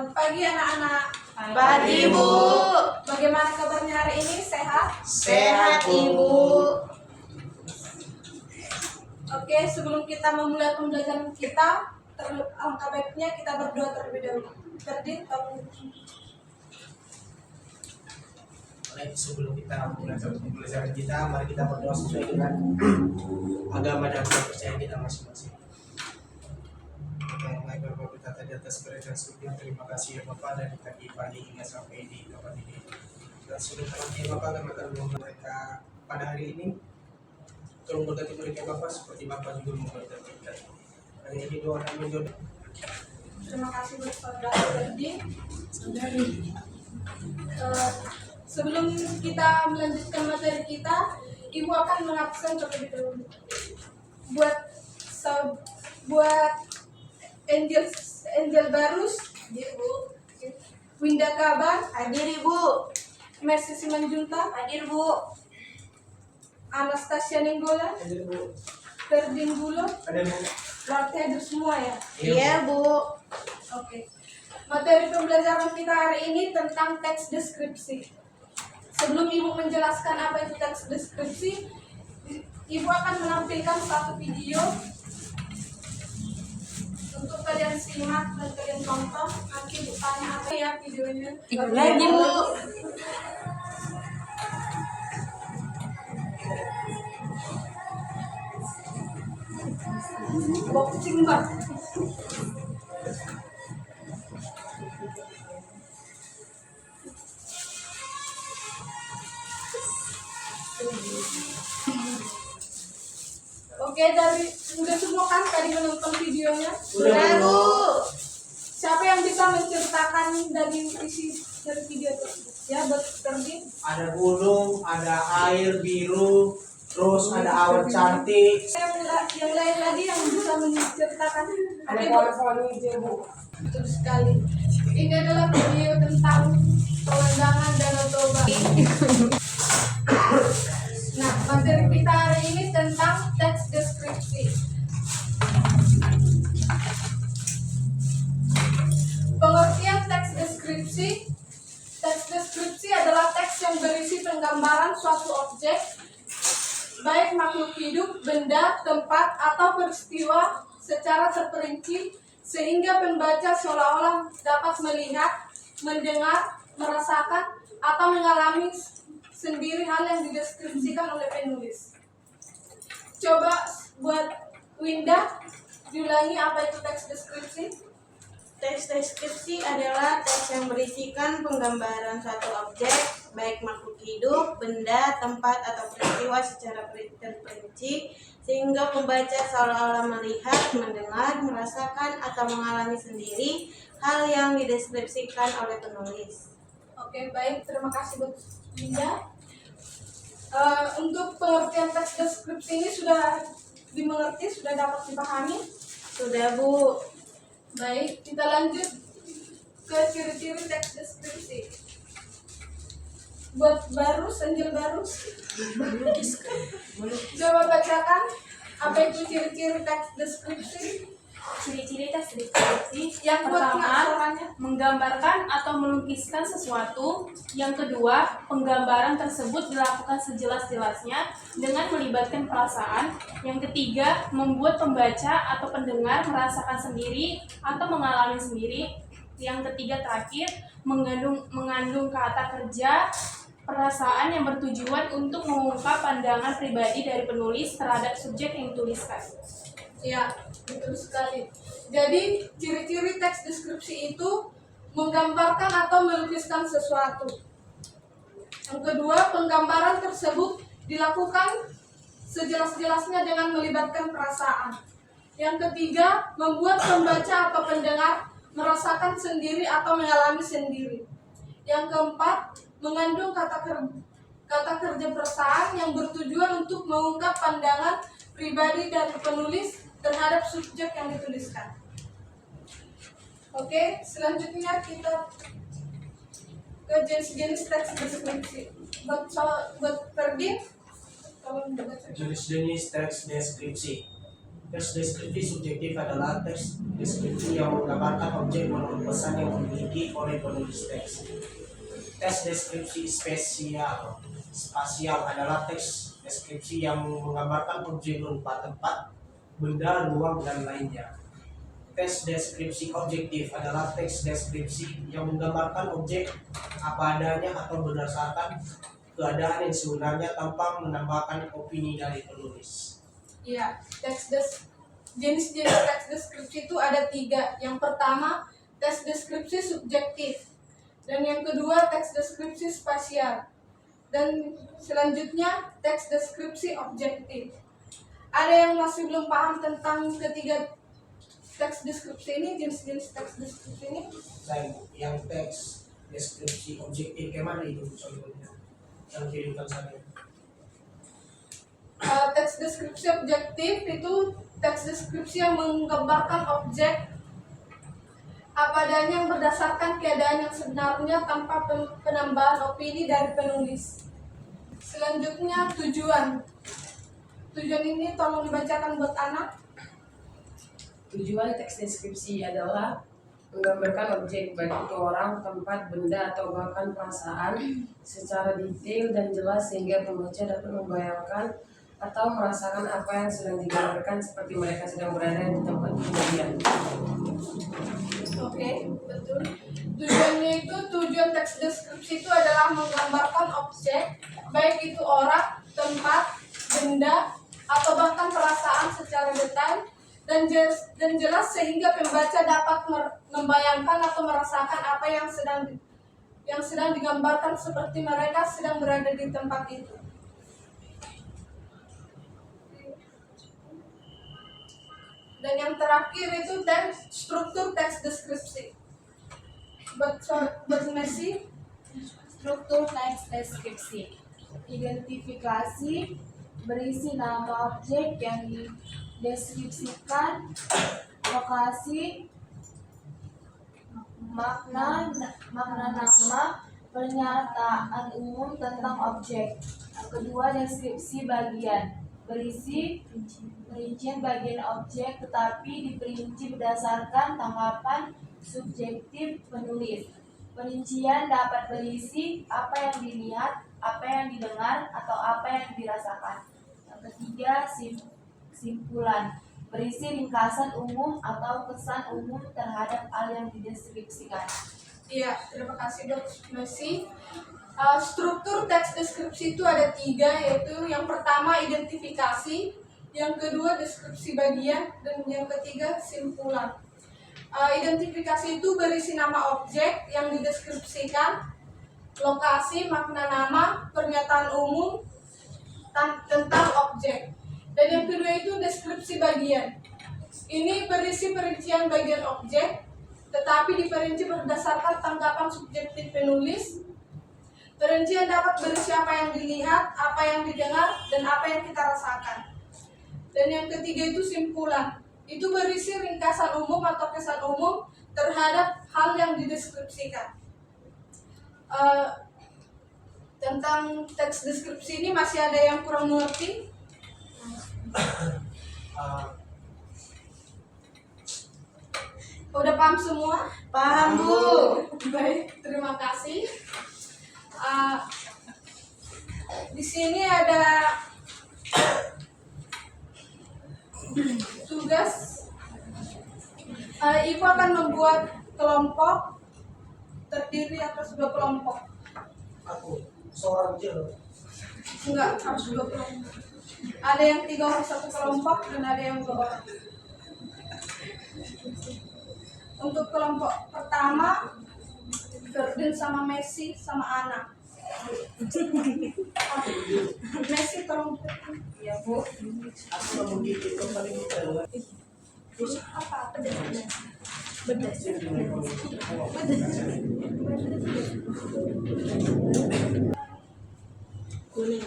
Selamat pagi anak-anak. Pagi, Bu. Bagaimana kabarnya hari ini? Sehat? Sehat, Ibu. Oke, sebelum kita memulai pembelajaran kita, alangkah baiknya kita berdoa terlebih dahulu. Ferdin, kamu. Baik, sebelum kita mulai pembelajaran kita, mari kita berdoa sesuai dengan agama dan kepercayaan kita masing-masing. Yang baik Bapak kita tadi atas kerajaan surga, terima kasih ya Bapak dari pagi hingga sampai di kapan ini. Dan sebelum nanti Bapak akan membantu mereka pada hari ini. Tolong berkati mereka Bapak seperti Bapak juga memberkati kita. Hari ini doa dan menjodoh. Terima kasih buat saudara Ferdin. Sebelum kita melanjutkan materi kita, Ibu akan mengabsen terlebih dahulu. Buat Angel Barus, Ibu. Winda Kabar, Hadir, Ibu. Mercy Simanjunta, Hadir, Bu. Anastasia Ninggolan, Hadir Bu. Ferdin Bulo, Hadir Bu. berarti hadir semua ya. Iya, Bu. Oke. Materi pembelajaran kita hari ini tentang teks deskripsi. Sebelum Ibu menjelaskan apa itu teks deskripsi, Ibu akan menampilkan satu video untuk kalian simak dan kalian tonton. Nanti Ibu tanya apa ya videonya. Lagi, Bu. Boxing Mbak. Oke, udah semua kan tadi menonton videonya? Sudah, Bu. Siapa yang bisa menceritakan dari isi dari video tersebut? Ya, Ferdin. Ada gunung, ada air biru, terus ada awan cantik. Yang lain lagi yang bisa menceritakan. Ada Oke, pohon-pohon hijau, Bu. betul sekali. Ini adalah video tentang pemandangan Danau Toba. Nah, materi kita hari ini tentang teks deskripsi. Pengertian teks deskripsi. Teks deskripsi adalah teks yang berisi penggambaran suatu objek, baik makhluk hidup, benda, tempat, atau peristiwa secara terperinci, sehingga pembaca seolah-olah dapat melihat, mendengar, merasakan, atau mengalami sendiri hal yang dideskripsikan oleh penulis. Coba buat Winda, diulangi apa itu teks deskripsi? Teks deskripsi adalah teks yang berisikan penggambaran suatu objek, baik makhluk hidup, benda, tempat, atau peristiwa secara terperinci, sehingga pembaca seolah-olah melihat, mendengar, merasakan, atau mengalami sendiri hal yang dideskripsikan oleh penulis. Oke, baik. Terima kasih buat Winda. Untuk pengertian teks deskripsi ini sudah dimengerti, sudah dapat dipahami? Sudah, Bu. Baik, kita lanjut ke ciri-ciri teks deskripsi. Buat Angel Barus, coba bacakan apa itu ciri-ciri teks deskripsi. Ciri-ciri teks deskripsi Yang buat pertama, suaranya. menggambarkan atau melukiskan sesuatu. Yang kedua, penggambaran tersebut dilakukan sejelas-jelasnya dengan melibatkan perasaan. Yang ketiga, membuat pembaca atau pendengar merasakan sendiri atau mengalami sendiri. Yang ketiga terakhir, mengandung kata kerja perasaan yang bertujuan untuk mengungkap pandangan pribadi dari penulis terhadap subjek yang dituliskan. Ya, betul sekali. Jadi, ciri-ciri teks deskripsi itu menggambarkan atau melukiskan sesuatu. Yang kedua, penggambaran tersebut dilakukan sejelas-jelasnya dengan melibatkan perasaan. Yang ketiga, membuat pembaca atau pendengar merasakan sendiri atau mengalami sendiri. Yang keempat, mengandung kata kerja perasaan yang bertujuan untuk mengungkap pandangan pribadi dari penulis terhadap subjek yang dituliskan. Oke, selanjutnya kita ke jenis-jenis teks deskripsi. Buat Ferdin, tolong dibaca. Jenis-jenis teks deskripsi. Teks deskripsi subjektif adalah teks deskripsi yang menggambarkan objek menurut pesan yang dimiliki oleh penulis teks. Teks deskripsi spasial adalah teks deskripsi yang menggambarkan objek berupa tempat, benda, ruang, dan lainnya. Teks deskripsi objektif adalah teks deskripsi yang menggambarkan objek apa adanya atau berdasarkan keadaan yang sebenarnya tanpa menambahkan opini dari penulis. Iya, jenis-jenis teks deskripsi itu ada 3. Yang pertama, teks deskripsi subjektif. Dan yang kedua, teks deskripsi spasial. Dan selanjutnya, teks deskripsi objektif. Ada yang masih belum paham tentang ketiga teks deskripsi ini, jenis-jenis teks deskripsi ini? Dan yang teks deskripsi objektif gimana itu contohnya? Yang kirimkan saya. Teks deskripsi objektif itu teks deskripsi yang menggambarkan objek apa adanya yang berdasarkan keadaan yang sebenarnya tanpa penambahan opini dari penulis. Selanjutnya tujuan. Tujuan ini tolong dibacakan buat anak. Tujuan teks deskripsi adalah menggambarkan objek, baik itu orang, tempat, benda, atau bahkan perasaan secara detail dan jelas sehingga pembaca dapat membayangkan atau merasakan apa yang sedang digambarkan seperti mereka sedang berada di tempat kejadian. Oke, betul. Tujuannya itu, tujuan teks deskripsi itu adalah menggambarkan objek, baik itu orang, tempat, benda, atau bahkan perasaan secara detail dan jelas sehingga pembaca dapat membayangkan atau merasakan apa yang sedang digambarkan seperti mereka sedang berada di tempat itu. Dan yang terakhir itu struktur teks deskripsi. Buat Messi, Struktur teks deskripsi. Identifikasi berisi nama objek yang dideskripsikan, lokasi, makna nama, pernyataan umum tentang objek. Kedua, deskripsi bagian berisi perincian bagian objek tetapi diperinci berdasarkan tanggapan subjektif penulis. Perincian dapat berisi apa yang dilihat, apa yang didengar, atau apa yang dirasakan. Yang ketiga, simpulan berisi ringkasan umum atau kesan umum terhadap hal yang dideskripsikan. iya, terima kasih Dok Messi. Struktur teks deskripsi itu ada 3, yaitu yang pertama identifikasi, yang kedua deskripsi bagian, dan yang ketiga simpulan. Identifikasi itu berisi nama objek yang dideskripsikan, lokasi, makna nama, pernyataan umum tentang objek. Dan yang kedua itu deskripsi bagian. Ini berisi perincian bagian objek, tetapi diperinci berdasarkan tanggapan subjektif penulis. Perincian dapat berisi apa yang dilihat, apa yang didengar, dan apa yang kita rasakan. Dan yang ketiga itu simpulan. Itu berisi ringkasan umum atau kesan umum terhadap hal yang dideskripsikan. Tentang teks deskripsi ini masih ada yang kurang mengerti? Udah paham semua? Paham, Bu. Baik, terima kasih. Di sini ada tugas. Ibu akan membuat kelompok terdiri atas 2 kelompok. Aku seorang aja. Enggak, harus 2 kelompok. Ada yang 3 orang satu kelompok dan ada yang 2 orang. Untuk kelompok pertama, Ferdin sama Messi sama Ana. Messi tolong. Ya Bu, Aku mau menggigit kembali kita. Apa? Kuning.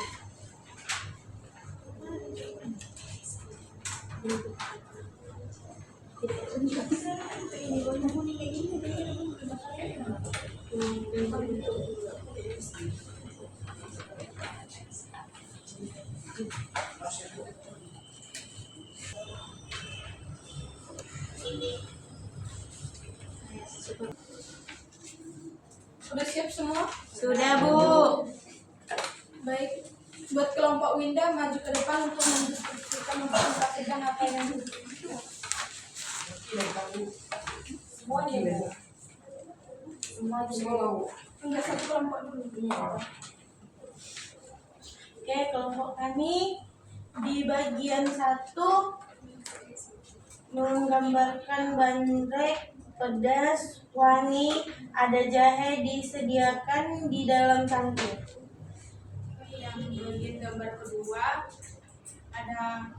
Sudah siap semua? Sudah, Bu. Baik. Buat kelompok Winda maju ke depan untuk mendiskusikan mempresentasikan apa yang Semua dia. Semua enggak satu kelompok dulu. Oke, kelompok kami di bagian 1 menggambarkan bandrek, pedas, wangi, ada jahe disediakan di dalam cangkir. Yang bagian gambar kedua ada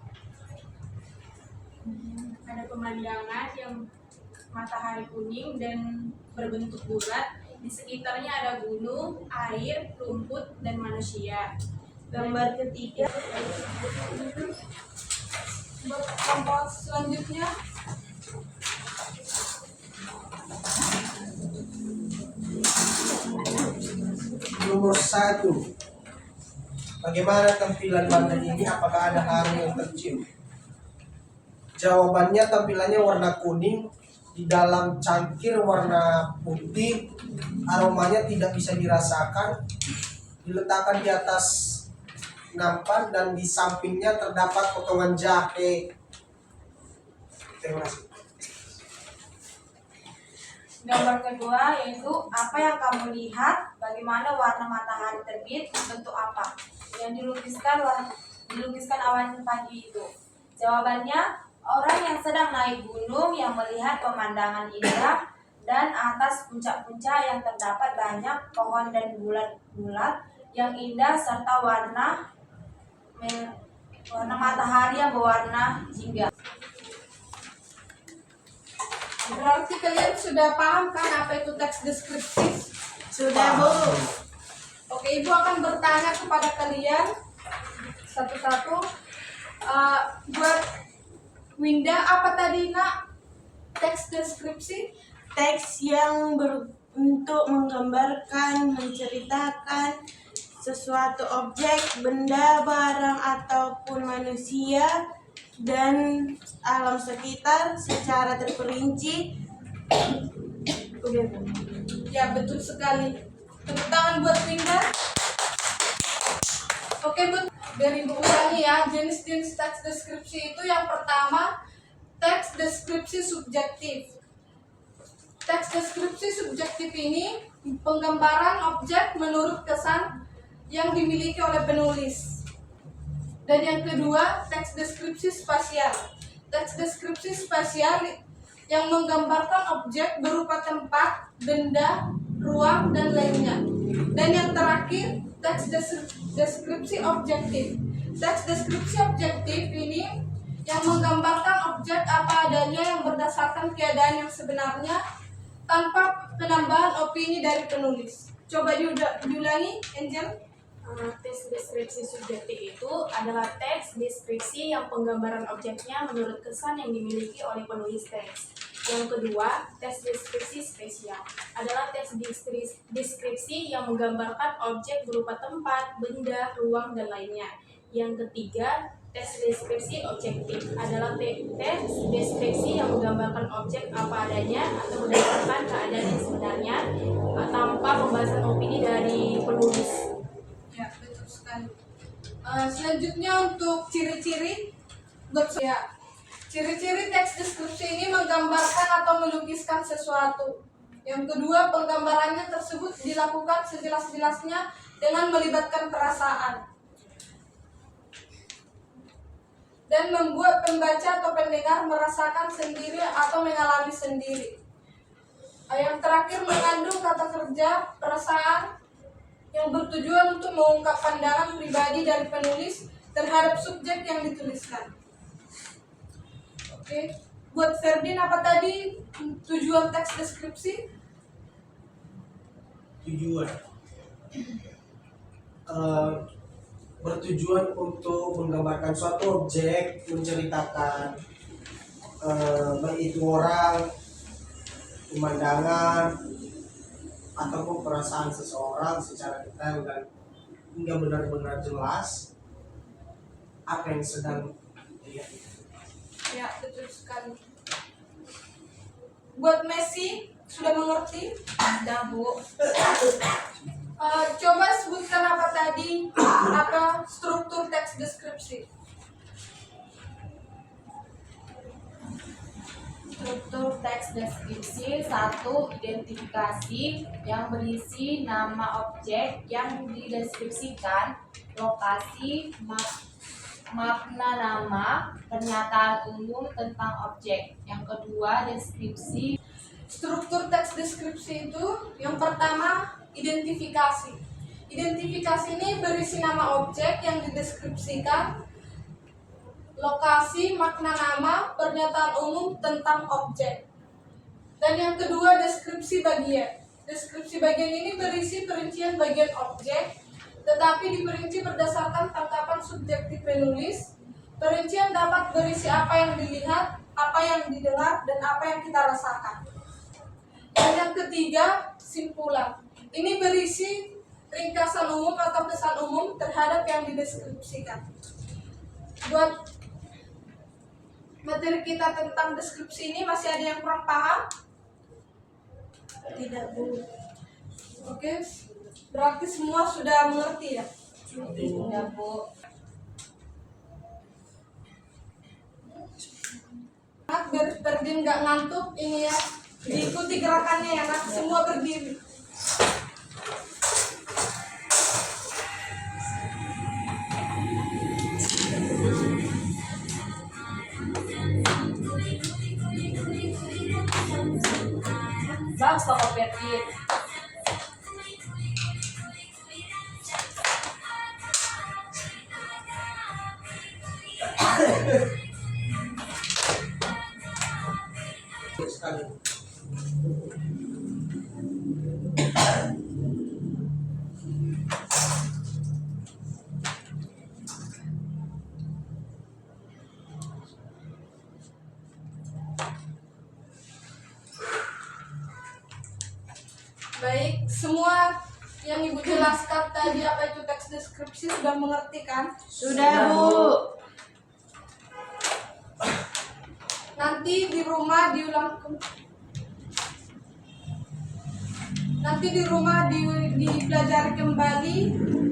pemandangan yang matahari kuning dan berbentuk bulat. Di sekitarnya ada gunung, air, rumput, dan manusia. Gambar ketiga, Buat kelompok selanjutnya Nomor 1. Bagaimana tampilan banda ini? Apakah ada harum yang tercium? Jawabannya tampilannya warna kuning, di dalam cangkir warna putih, aromanya tidak bisa dirasakan, diletakkan di atas nampan dan di sampingnya terdapat potongan jahe. Terima kasih. Gambar kedua yaitu apa yang kamu lihat, bagaimana warna matahari terbit, bentuk apa yang dilukiskan awan pagi itu. Jawabannya, orang yang sedang naik gunung yang melihat pemandangan indah dan atas puncak-puncak yang terdapat banyak pohon dan bulat-bulat yang indah serta warna matahari yang berwarna jingga. berarti kalian sudah paham kan apa itu teks deskriptif? sudah, Bu. Oke, Ibu akan bertanya kepada kalian satu-satu. Buat Winda, apa tadi nak teks deskripsi? Teks yang untuk menggambarkan, menceritakan sesuatu objek, benda, barang, ataupun manusia dan alam sekitar secara terperinci. Udah, Bu. Ya, betul sekali. Tepuk tangan buat Winda. Oke, Bu. Dari Ibu ulangi ya, jenis-jenis teks deskripsi itu yang pertama, teks deskripsi subjektif. Teks deskripsi subjektif ini penggambaran objek menurut kesan yang dimiliki oleh penulis. Dan yang kedua, teks deskripsi spasial. Teks deskripsi spasial yang menggambarkan objek berupa tempat, benda, ruang, dan lainnya. Dan yang terakhir, teks deskripsi objektif. Teks deskripsi objektif ini yang menggambarkan objek apa adanya yang berdasarkan keadaan yang sebenarnya tanpa penambahan opini dari penulis. Coba diulangi, Angel. Teks deskripsi subjektif itu adalah teks deskripsi yang penggambaran objeknya menurut kesan yang dimiliki oleh penulis teks. Yang kedua, teks deskripsi spesial adalah teks deskripsi yang menggambarkan objek berupa tempat, benda, ruang, dan lainnya. Yang ketiga, teks deskripsi objektif adalah teks deskripsi yang menggambarkan objek apa adanya atau berdasarkan keadaan yang sebenarnya tanpa pembahasan opini dari penulis. Ya, betul sekali. Selanjutnya untuk ciri-ciri, buat saya, ciri-ciri teks deskripsi ini menggambarkan atau melukiskan sesuatu. Yang kedua, penggambarannya tersebut dilakukan sejelas-jelasnya dengan melibatkan perasaan dan membuat pembaca atau pendengar merasakan sendiri atau mengalami sendiri. Yang terakhir, mengandung kata kerja, perasaan yang bertujuan untuk mengungkap pandangan pribadi dari penulis terhadap subjek yang dituliskan. Oke, buat Ferdin apa tadi tujuan teks deskripsi? Tujuan bertujuan untuk menggambarkan suatu objek, menceritakan baik itu orang, pemandangan, ataupun perasaan seseorang secara detail dan hingga benar-benar jelas apa yang sedang dilihat. Ya, betul sekali. Buat Messi, Sudah mengerti? Sudah, Bu. Coba sebutkan apa tadi, apa struktur teks deskripsi. Struktur teks deskripsi: 1. Identifikasi yang berisi nama objek yang dideskripsikan, lokasi, makna nama, pernyataan umum tentang objek. Yang kedua, deskripsi. Struktur teks deskripsi itu yang pertama identifikasi. Identifikasi ini berisi nama objek yang dideskripsikan, lokasi, makna nama, pernyataan umum tentang objek. Dan yang kedua deskripsi bagian. Deskripsi bagian ini berisi perincian bagian objek, tetapi diperinci berdasarkan tangkapan subjektif penulis. Perincian dapat berisi apa yang dilihat, apa yang didengar, dan apa yang kita rasakan. Dan yang ketiga, simpulan. Ini berisi ringkasan umum atau kesan umum terhadap yang dideskripsikan. Buat materi kita tentang deskripsi ini masih ada yang kurang paham? Tidak, Bu. Oke, berarti semua sudah mengerti ya? Sudah, Bu. Biar Ferdin nggak ngantuk, ini ya, diikuti gerakannya ya, nak. Semua berdiri. Bagus Pak Ferdin. Sekali. Baik, semua yang Ibu jelaskan tadi apa itu teks deskripsi sudah mengerti kan? Sudah, Bu. Nanti di rumah diulang dipelajari kembali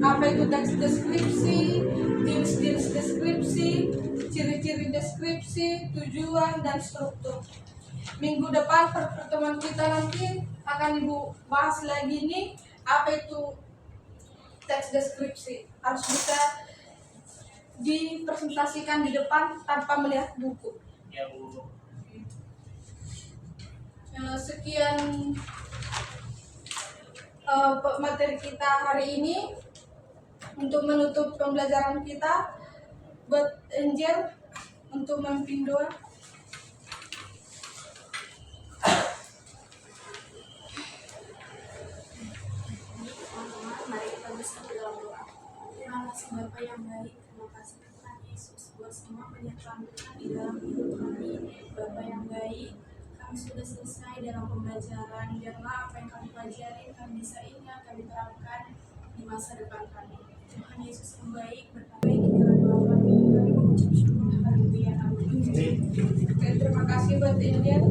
apa itu teks deskripsi, jenis-jenis deskripsi, ciri-ciri deskripsi, tujuan, dan struktur. Minggu depan pertemuan kita nanti akan Ibu bahas lagi nih apa itu teks deskripsi. Harus bisa dipresentasikan di depan tanpa melihat buku. Ya, Bu. Sekian materi kita hari ini. Untuk menutup pembelajaran kita, buat Angel untuk memimpin doa. Mari kita bersatu dalam doa. Terima kasih Bapa yang baik, terima kasih Tuhan Yesus buat semua penyertaan Tuhan di dalam hidup kami. Bapa yang baik, kami sudah selesai dalam pembelajaran. Biarlah apa yang kami pelajari, kami bisa ingat, kami terapkan di masa depan kami. Tuhan Yesus yang baik, berkata di dalam doa kami mengucap syukur. Haleluya. Amin. Terima kasih buat Angel.